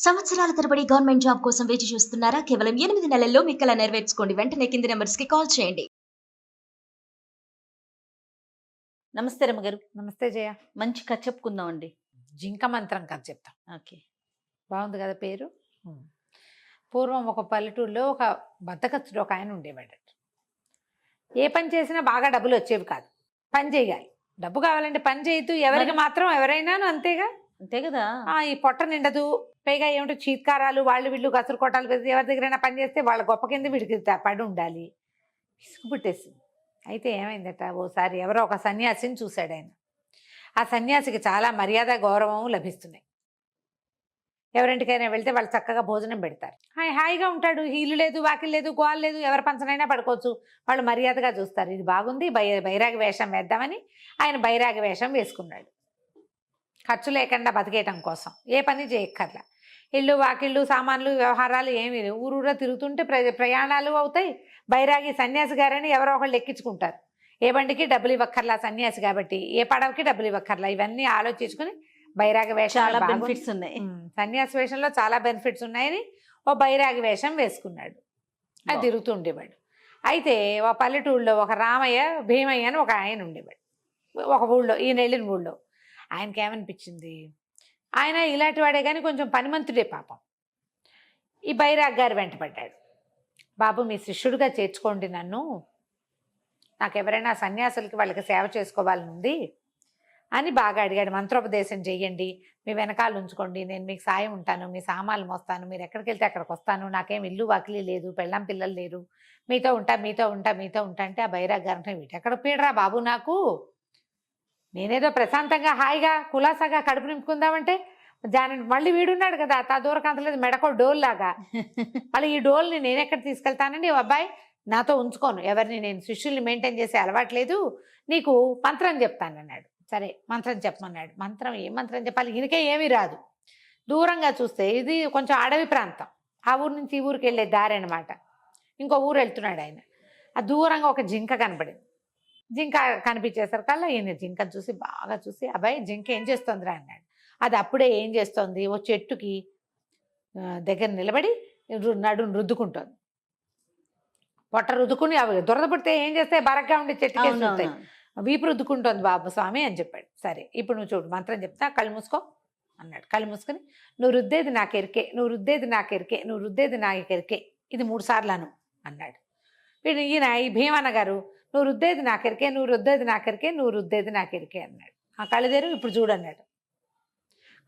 సంవత్సరాల తరబడి government job కోసం వేచి చూస్తున్నారా? కేవలం 8 నెలల్లో మీ కల నెరవేర్చుకోండి. వెంటనే కింది నంబర్స్‌కి కాల్ చేయండి. నమస్తే రమ్మగారు. నమస్తే జయ. మంచి కథ చెప్పుకుందామండి. జింక మంత్రం కథ చెప్తాం. ఓకే. బాగుంది కదా పేరు. పూర్వం ఒక పల్లెటూరులో ఒక బద్దకస్తుడు ఒక ఆయన ఉండేవాడు. ఏ పని చేసినా బాగా డబ్బులు వచ్చేవి కాదు. పని చేయాలి, డబ్బు కావాలంటే పని చేయొద్దు. ఎవరికి మాత్రం ఎవరైనాను అంతేగా. అంతే కదా. ఈ పొట్ట నిండదు. పైగా ఏమిటో చీత్కారాలు, వాళ్ళు వీళ్ళు గసురు కొట్టాలు వేసి ఎవరి దగ్గరైనా పని చేస్తే వాళ్ళ గొప్ప కింద వీడికి పడి ఉండాలి. విసుగు పుట్టేసింది. అయితే ఏమైందట, ఓసారి ఎవరో ఒక సన్యాసిని చూశాడు ఆయన. ఆ సన్యాసికి చాలా మర్యాద గౌరవం లభిస్తున్నాయి. ఎవరింటికైనా వెళ్తే వాళ్ళు చక్కగా భోజనం పెడతారు. హాయిగా ఉంటాడు. ఇల్లు లేదు, వాకిలు లేదు, గోల లేదు, ఎవరి పంచనైనా పడుకోవచ్చు. వాళ్ళు మర్యాదగా చూస్తారు. ఇది బాగుంది, బైరాగి వేషం వేద్దామని ఆయన బైరాగి వేషం వేసుకున్నాడు. ఖర్చు లేకుండా బతికేయటం కోసం ఏ పని చేయక్కర్లా. ఇల్లు వాకిళ్ళు సామాన్లు వ్యవహారాలు ఏమీ లేవు. ఊరూరా తిరుగుతుంటే ప్రయాణాలు అవుతాయి. బైరాగి సన్యాసి గారని ఎవరో ఒకళ్ళు ఎక్కించుకుంటారు. ఏ బండికి డబ్బులు ఇవ్వక్కర్లా సన్యాసి కాబట్టి, ఏ పడవకి డబ్బులు ఇవ్వక్కర్లా. ఇవన్నీ ఆలోచించుకుని బైరాగి వేషం చాలా బెనిఫిట్స్ ఉన్నాయి. సన్యాసి వేషంలో చాలా బెనిఫిట్స్ ఉన్నాయని ఓ బైరాగి వేషం వేసుకున్నాడు. అది తిరుగుతూ ఉండేవాడు. అయితే ఒక పల్లెటూళ్ళలో ఒక రామయ్య భీమయ్య అని ఒక ఆయన ఉండేవాడు. ఒక ఊళ్ళో, ఈయన వెళ్ళిన ఊళ్ళో. ఆయనకి ఏమనిపించింది, ఆయన ఇలాంటి వాడే కానీ కొంచెం పనిమంతుడే పాపం. ఈ బైరాగ్ గారు వెంటపడ్డాడు. బాబు మీ శిష్యుడిగా చేర్చుకోండి నన్ను, నాకు ఎవరైనా సన్యాసులకి వాళ్ళకి సేవ చేసుకోవాలని ఉంది అని బాగా అడిగాడు. మంత్రోపదేశం చెయ్యండి, మీ వెనకాల ఉంచుకోండి, నేను మీకు సాయం ఉంటాను, మీ సామాన్లు మోస్తాను, మీరు ఎక్కడికి వెళ్తే అక్కడికి వస్తాను, నాకేం ఇల్లు వాకిలి లేదు, పెళ్ళాం పిల్లలు లేరు, మీతో ఉంటా మీతో ఉంటా మీతో ఉంటా అంటే ఆ బైరాగ్ గారు అంటే వీటెక్కడ పీడరా బాబు, నాకు నేనేదో ప్రశాంతంగా హాయిగా కులాసాగా కడుపు నింపుకుందామంటే మళ్ళీ వీడున్నాడు కదా తా దూరకు అంతలేదు, మెడకో డోల్ లాగా. మళ్ళీ ఈ డోల్ని నేనెక్కడ తీసుకెళ్తానండి, అబ్బాయి నాతో ఉంచుకోను, ఎవరిని నేను శిష్యుల్ని మెయింటైన్ చేసే అలవాట్లేదు, నీకు మంత్రం చెప్తానన్నాడు. సరే మంత్రం చెప్పమన్నాడు. మంత్రం ఏం మంత్రం చెప్పాలి, ఈయనకే ఏమీ రాదు. దూరంగా చూస్తే ఇది కొంచెం అడవి ప్రాంతం, ఆ ఊరు నుంచి ఈ ఊరికి వెళ్ళే దారి అనమాట. ఇంకో ఊరు వెళ్తున్నాడు ఆయన. ఆ దూరంగా ఒక జింక కనపడింది. జింక కనిపించేసరికల్లా ఈయన జింకను చూసి బాగా చూసి, అబ్బాయి జింక ఏం చేస్తుందిరా అన్నాడు. అది అప్పుడే ఏం చేస్తోంది, ఓ చెట్టుకి దగ్గర నిలబడి నడును రుద్దుకుంటోంది. పొట్ట రుద్దుకుని అవి దురద పుడితే ఏం చేస్తే బరగ్గా ఉండి చెట్టుకి వస్తాయి, వీపు రుద్దుకుంటోంది బాబు స్వామి అని చెప్పాడు. సరే ఇప్పుడు నువ్వు చూడు మంత్రం చెప్తా, కళ్ళు మూసుకో అన్నాడు. కళ్ళు మూసుకొని నువ్వు రుద్దేది నాకెరికే, నువ్వు రుద్దేది నాకెరికే, నువ్వు రుద్దేది నాకెరికే, ఇది 3 సార్లు అను అన్నాడు. వీడు ఈయన ఈ భీమన్న గారు నువ్వు రుద్దేది నాకెరికే, నువ్వు రుద్దేది నాకెరికే, నువ్వు రుద్దేది నాకెరికే అన్నాడు. ఆ కళ్ళు తెరు, ఇప్పుడు చూడన్నాడు.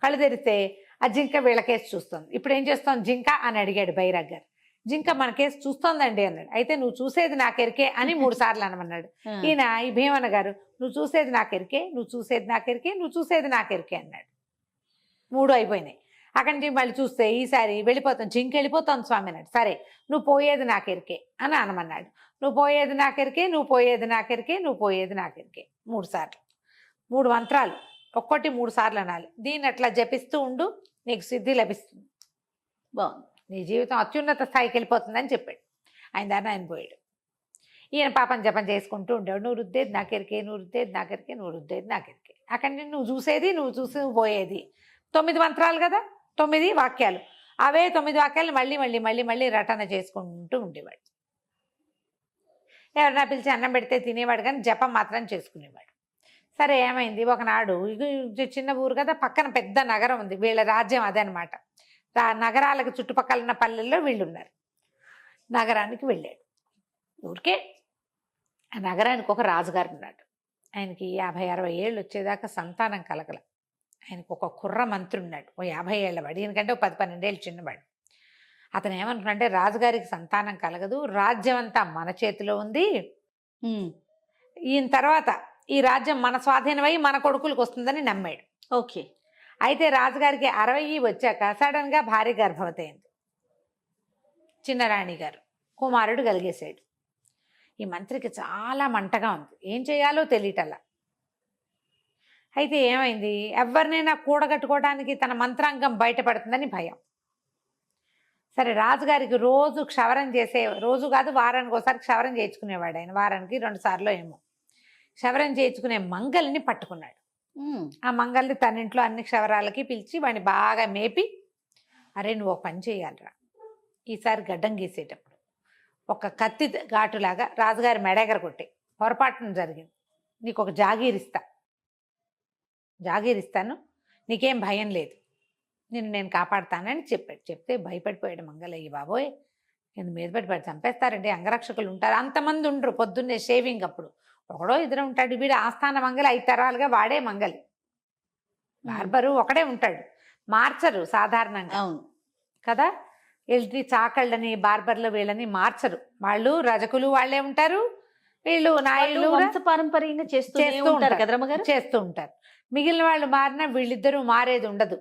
కళ్ళు తెరిస్తే ఆ జింక వీళ్ళకేసి చూస్తుంది. ఇప్పుడు ఏం చేస్తోంది జింక అని అడిగాడు బైరాగ్ గారు. జింక మన కేసు చూస్తోందండి అన్నాడు. అయితే నువ్వు చూసేది నాకెరికే అని 3 సార్లు అనమన్నాడు. ఈయన ఈ భీమన్న గారు నువ్వు చూసేది నాకెరికే, నువ్వు చూసేది నాకెరికే, నువ్వు చూసేది నాకెరికే అన్నాడు. 3 అయిపోయినాయి. అక్కడి నుంచి మళ్ళీ చూస్తే ఈసారి వెళ్ళిపోతాం, జింక వెళ్ళిపోతాను స్వామి అన్నాడు. సరే నువ్వు పోయేది నాకెరికే అని అనమన్నాడు. నువ్వు పోయేది నాకెరికే, నువ్వు పోయేది నాకెరికే, నువ్వు పోయేది నాకెరికే 3 సార్లు. 3 మంత్రాలు, ఒక్కొక్కటి 3 సార్లు అనాలి. దీన్ని అట్లా జపిస్తూ ఉండు, నీకు సిద్ధి లభిస్తుంది, బాగుంది, నీ జీవితం అత్యున్నత స్థాయికి వెళ్ళిపోతుందని చెప్పాడు. ఆయన దాన్ని ఆయన పోయాడు. ఈయన పాపం జపం చేసుకుంటూ ఉండేవాడు. నువ్వు రుద్దేది నాకెరికే, నువ్వు రుద్దేది నాకెరికే, నువ్వు రుద్దేది నాకెరికే. అక్కడి నుంచి నువ్వు చూసేది, నువ్వు చూసి పోయేది. 9 మంత్రాలు కదా, 9 వాక్యాలు. అవే 9 వాక్యాలు మళ్ళీ మళ్ళీ మళ్ళీ మళ్ళీ రటన చేసుకుంటూ ఉండేవాడు. ఎవరైనా పిలిచి అన్నం పెడితే తినేవాడు, కానీ జపం మాత్రం చేసుకునేవాడు. సరే ఏమైంది, ఒకనాడు ఇది చిన్న ఊరు కదా, పక్కన పెద్ద నగరం ఉంది, వీళ్ళ రాజ్యం అదే అనమాట. నగరాలకు చుట్టుపక్కల ఉన్న పల్లెల్లో వీళ్ళు ఉన్నారు. నగరానికి వెళ్ళాడు. ఊరికే ఆ నగరానికి ఒక రాజుగారు ఉన్నాడు. ఆయనకి 50-60 ఏళ్ళు వచ్చేదాకా సంతానం కలగల. ఆయనకు ఒక కుర్ర మంత్రి ఉన్నాడు, ఓ 50 ఏళ్ళవాడు, ఈయనకంటే ఓ 10-12 ఏళ్ళు చిన్నవాడు. అతను ఏమనుకున్నాడంటే రాజుగారికి సంతానం కలగదు, రాజ్యం అంతా మన చేతిలో ఉంది, ఈయన తర్వాత ఈ రాజ్యం మన స్వాధీనమై మన కొడుకులకు వస్తుందని నమ్మాడు. ఓకే. అయితే రాజుగారికి 60 వచ్చాక సడన్గా భార్య గర్భవతి అయింది. చిన్నరాణి గారు కుమారుడు కలిగేశాడు. ఈ మంత్రికి చాలా మంటగా ఉంది, ఏం చేయాలో తెలియటల్లా. అయితే ఏమైంది, ఎవరినైనా కూడగట్టుకోవడానికి తన మంత్రాంగం బయటపడుతుందని భయం. సరే రాజుగారికి రోజు క్షవరం చేసే, రోజు కాదు వారానికి ఒకసారి క్షవరం చేయించుకునేవాడు ఆయన, వారానికి 2 సార్లు ఏమో క్షవరం చేయించుకునే మంగల్ని పట్టుకున్నాడు. ఆ మంగల్ని తన ఇంట్లో అన్ని క్షవరాలకి పిలిచి వాడిని బాగా మేపి అరే నువ్వు ఒక పని చేయాలిరా, ఈసారి గడ్డం గీసేటప్పుడు ఒక కత్తి ఘాటులాగా రాజుగారి మెడగర కొట్టే, పొరపాటున జరిగింది, నీకు ఒక జాగీరిస్తాను, నీకేం భయం లేదు, నేను కాపాడుతానని చెప్పాడు. చెప్తే భయపడిపోయాడు మంగలయ్య. బాబోయ్ నేను మీద పడి చంపేస్తారండి, అంగరక్షకులు ఉంటారు, అంతమంది ఉండరు. పొద్దున్నే షేవింగ్ అప్పుడు ఒకడో ఇద్దరు ఉంటాడు. వీడు ఆస్థాన మంగలి 5 తరాలుగా వాడే మంగలి, బార్బరు ఒకడే ఉంటాడు, మార్చరు సాధారణంగా. అవును కదా, వెళ్ళి చాకళ్ళని బార్బర్లు వీళ్ళని మార్చరు. వాళ్ళు రజకులు వాళ్ళే ఉంటారు, వీళ్ళు నాయులు పారంపర్యంగా చేస్తూ ఉంటారు కదా రమ్మగారు. చేస్తూ ఉంటారు. మిగిలిన వాళ్ళు మారినా వీళ్ళిద్దరూ మారేది ఉండదు.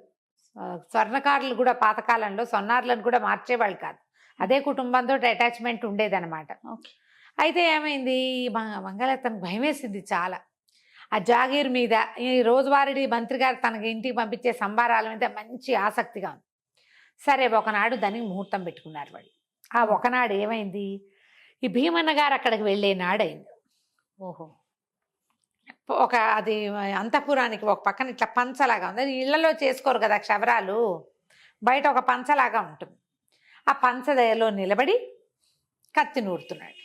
స్వర్ణకారులు కూడా పాతకాలంలో సొన్నారులను కూడా మార్చేవాళ్ళు కాదు, అదే కుటుంబంతో అటాచ్మెంట్ ఉండేదన్నమాట. అయితే ఏమైంది, మంగళతనకు భయం వేసింది చాలా. ఆ జాగీర్ మీద ఈ రోజువారీ మంత్రి గారు తనకి ఇంటికి పంపించే సంబారాల మీద మంచి ఆసక్తిగా ఉంది. సరే ఒకనాడు దానికి ముహూర్తం పెట్టుకున్నారు వాళ్ళు. ఆ ఒకనాడు ఏమైంది, ఈ భీమన్న గారు అక్కడికి వెళ్ళే నాడైంది. ఓహో, అది అంతఃపురానికి ఒక పక్కన ఇట్లా పంచలాగా ఉంది. అది ఇళ్లలో చేసుకోరు కదా క్షవరాలు, బయట ఒక పంచలాగా ఉంటుంది. ఆ పంచదయలో నిలబడి కత్తి నూరుతున్నాడు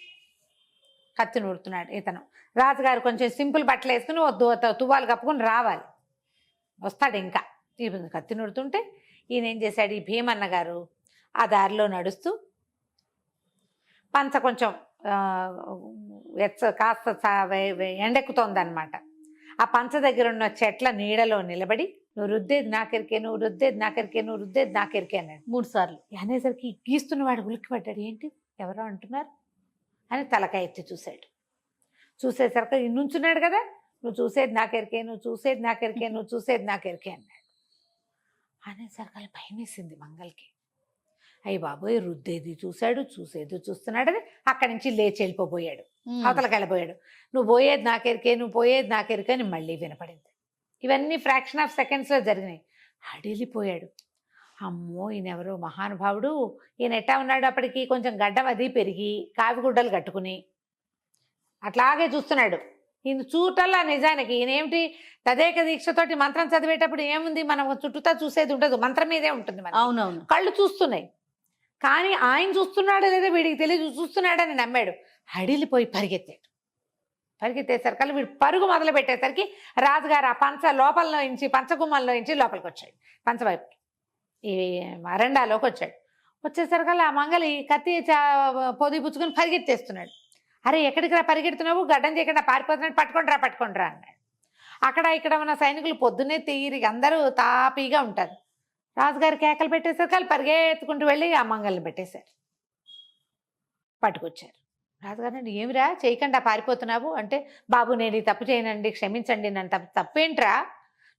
ఇతను. రాజుగారు కొంచెం సింపుల్ బట్టలు వేసుకుని తువ్వాలు కప్పుకొని రావాలి, వస్తాడు. ఇంకా ఈ కత్తి నూరుతుంటే ఈయన ఏం చేశాడు, ఈ భీమన్న గారు ఆ దారిలో నడుస్తూ పంచ కొంచెం కాస్త ఎండెక్కుతోందనమాట. ఆ పంచ దగ్గర ఉన్న చెట్ల నీడలో నిలబడి నువ్వు రుద్దేది నాకెరికే అన్నాడు 3 సార్లు. అనేసరికి గీస్తున్నవాడు ఉలిక్కిపడ్డాడు. ఏంటి ఎవరో అంటున్నారు అని తలకాయ ఎత్తి చూసేసరికి నుంచున్నాడు కదా, నువ్వు చూసేది నాకెరికే అన్నాడు. అనేసరికి అలా భయం వేసింది మంగళకి. అయ్యి బాబోయ్ రుద్దేది చూస్తున్నాడని అక్కడి నుంచి లేచి వెళ్ళిపోయాడు, అవతలకి వెళ్ళిపోయాడు. నువ్వు పోయేది నాకెరికే అని మళ్ళీ వినపడింది. ఇవన్నీ ఫ్రాక్షన్ ఆఫ్ సెకండ్స్లో జరిగినాయి. అడిలిపోయాడు. అమ్మో ఈయనెవరో మహానుభావుడు, ఈయన ఎట్టా ఉన్నాడు, అప్పటికి కొంచెం గడ్డం అది పెరిగి కావిగుడ్డలు కట్టుకుని అట్లాగే చూస్తున్నాడు. ఈయన చూటల్లా నిజానికి ఈయనేమిటి తదేక దీక్షతోటి మంత్రం చదివేటప్పుడు ఏముంది, మనం చుట్టూతా చూసేది ఉండదు, మంత్రం మీదే ఉంటుంది. అవునవును, కళ్ళు చూస్తున్నాయి, కానీ ఆయన చూస్తున్నాడో లేదో వీడికి తెలియదు, చూస్తున్నాడని నమ్మాడు. అడిలిపోయి పరిగెత్తేసరికి వీడు పరుగు మొదలు పెట్టేసరికి రాజుగారు ఆ పంచగుమ్మంలో నుంచి లోపలికి వచ్చాడు, పంచవైపుకి ఈ వరండాలోకి వచ్చాడు. వచ్చేసరికల్లా ఆ మంగలి కత్తి పొది పుచ్చుకొని పరిగెత్తేస్తున్నాడు. అరే ఎక్కడికి రా పరిగెడుతున్నావు, గడ్డం చేయకుండా పారిపోతున్నాడు, పట్టుకోండి రా అన్నాడు. అక్కడ ఇక్కడ ఉన్న సైనికులు పొద్దున్నే తీరిగి అందరూ తాపీగా ఉంటారు. రాజుగారి కేకలు పెట్టేసరికి వాళ్ళు పరిగెత్తుకుంటూ వెళ్ళి ఆ మంగల్ని పట్టుకొచ్చారు. రాజుగారు ఏమిరా చేయకుండా పారిపోతున్నావు అంటే, బాబు నేను ఈ తప్పు చేయనండి, క్షమించండి, నన్ను తప్పేంట్రా,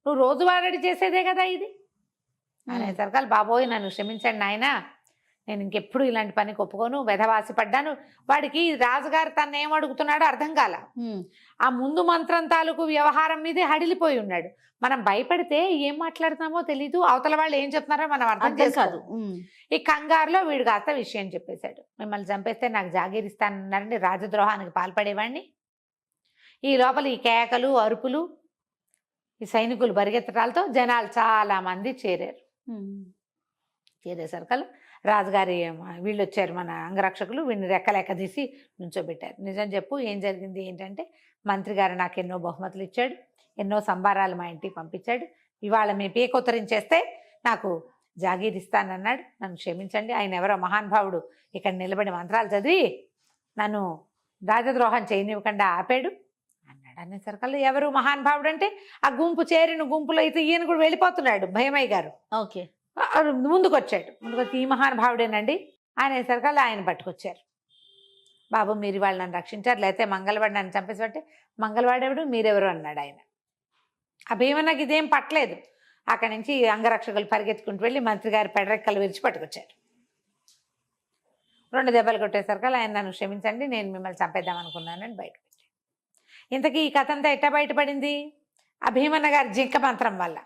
నువ్వు రోజువారీ చేసేదే కదా ఇది అనేసరికి బాబోయ్ నన్ను క్షమించండి నాయనా, నేను ఇంకెప్పుడు ఇలాంటి పనికి ఒప్పుకోను, వెధవాసి పడ్డాను. వాడికి రాజుగారు తను ఏం అడుగుతున్నాడో అర్థం కాల. ఆ ముందు మంత్రం తాలూకు వ్యవహారం మీదే హడిలిపోయి ఉన్నాడు. మనం భయపడితే ఏం మాట్లాడుతున్నామో తెలీదు, అవతల వాళ్ళు ఏం చెప్తున్నారో మనం అర్థం కాదు. ఈ కంగారులో వీడు కాస్త విషయం చెప్పేశాడు. మిమ్మల్ని చంపేస్తే నాకు జాగీరిస్తానన్నారండి, రాజద్రోహానికి పాల్పడేవాడిని. ఈ లోపల ఈ కేకలు అరుపులు, ఈ సైనికులు పరిగెత్తడాలతో జనాలు చాలా మంది చేరేసరికి రాజుగారి వీళ్ళు వచ్చారు, మన అంగరక్షకులు. వీడిని రెక్కలెక్క తీసి నుంచోబెట్టారు. నిజం చెప్పు ఏం జరిగింది ఏంటంటే, మంత్రి గారు నాకు ఎన్నో బహుమతులు ఇచ్చాడు, ఎన్నో సంబారాలు మా ఇంటికి పంపించాడు. ఇవాళ మీ పీకొత్తరించేస్తే నాకు జాగీరిస్తానన్నాడు, నన్ను క్షమించండి. ఆయన ఎవరో మహానుభావుడు ఇక్కడ నిలబడి మంత్రాలు చదివి నన్ను రాజద్రోహం చేయనివ్వకుండా ఆపాడు అన్నాడు. అనేసరికల్లా ఎవరు మహానుభావుడు అంటే, ఆ చేరిన గుంపులో అయితే ఈయన కూడా వెళ్ళిపోతున్నాడు భయమయ్య గారు. ఓకే, ముందుకు వచ్చి ఈ మహానుభావుడేనండి అనేసరికల్లా ఆయన పట్టుకొచ్చారు. బాబు మీరు వాళ్ళు నన్ను రక్షించారు, లేకపోతే మంగళవాడు నన్ను చంపేసంటే, మంగళవాడెవడు మీరెవరు అన్నాడు ఆయన. ఆ భీమన్నకి ఇదేం పట్టలేదు. అక్కడి నుంచి అంగరక్షకులు పరిగెత్తుకుంటూ వెళ్ళి మంత్రి గారి పెడరెక్కలు విరిచి పట్టుకొచ్చారు. 2 దెబ్బలు కొట్టేసరికల్లా ఆయన నన్ను క్షమించండి, నేను మిమ్మల్ని చంపేద్దాం అనుకున్నానని బయటకు వచ్చాడు. ఇంతకీ ఈ కథ అంతా ఎట్టా బయటపడింది, ఆ భీమన్న గారి జింక మంత్రం వల్ల.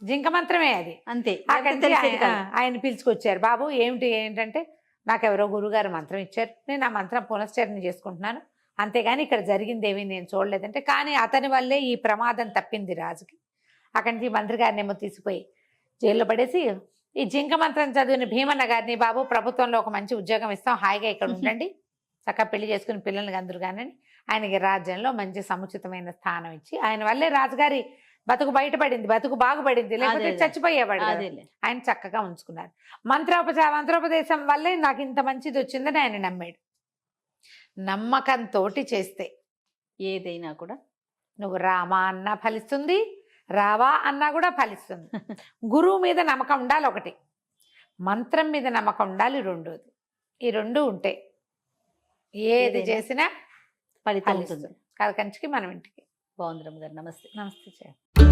జింక మంత్రమే అది, అంతే. ఆయన పిలుచుకొచ్చారు. బాబు ఏంటంటే, నాకెవరో గురుగారు మంత్రం ఇచ్చారు, నేను ఆ మంత్రం పునశ్చరణ చేసుకుంటున్నాను, అంతేగాని ఇక్కడ జరిగిందేమీ నేను చూడలేదంటే. కానీ అతని వల్లే ఈ ప్రమాదం తప్పింది రాజుకి. అక్కడి నుంచి మంత్రి గారిని ఏమో తీసిపోయి జైల్లో పడేసి ఈ జింక మంత్రం చదివిన భీమన్న గారిని, బాబు ప్రభుత్వంలో ఒక మంచి ఉద్యోగం ఇస్తాం, హాయిగా ఇక్కడ ఉండండి, చక్కగా పెళ్లి చేసుకుని పిల్లల్ని అందరు కానండి, ఆయనకి రాజ్యంలో మంచి సముచితమైన స్థానం ఇచ్చి, ఆయన వల్లే రాజుగారి బతుకు బయటపడింది, బతుకు బాగుపడింది, లేకపోతే అదే. చచ్చిపోయేవాడు కదా. అదేలే. ఆయన చక్కగా ఉంచుకున్నారు. మంత్రోపదేశం వల్లే నాకు ఇంత మంచిది వచ్చిందని ఆయన నమ్మాడు. నమ్మకంతో చేస్తే ఏదైనా కూడా నువ్వు రామా అన్నా ఫలిస్తుంది, రావా అన్నా కూడా ఫలిస్తుంది. గురువు మీద నమ్మకం ఉండాలి ఒకటి, మంత్రం మీద నమ్మకం ఉండాలి రెండోది. ఈ రెండు ఉంటే ఏది ఏదైనా చేసినా ఫలితం ఫలిస్తుంది. ఉంటుంది. కాదు కంచికి మనం ఇంటికి. బాగుంది రమ్మగారు. నమస్తే. నమస్తే.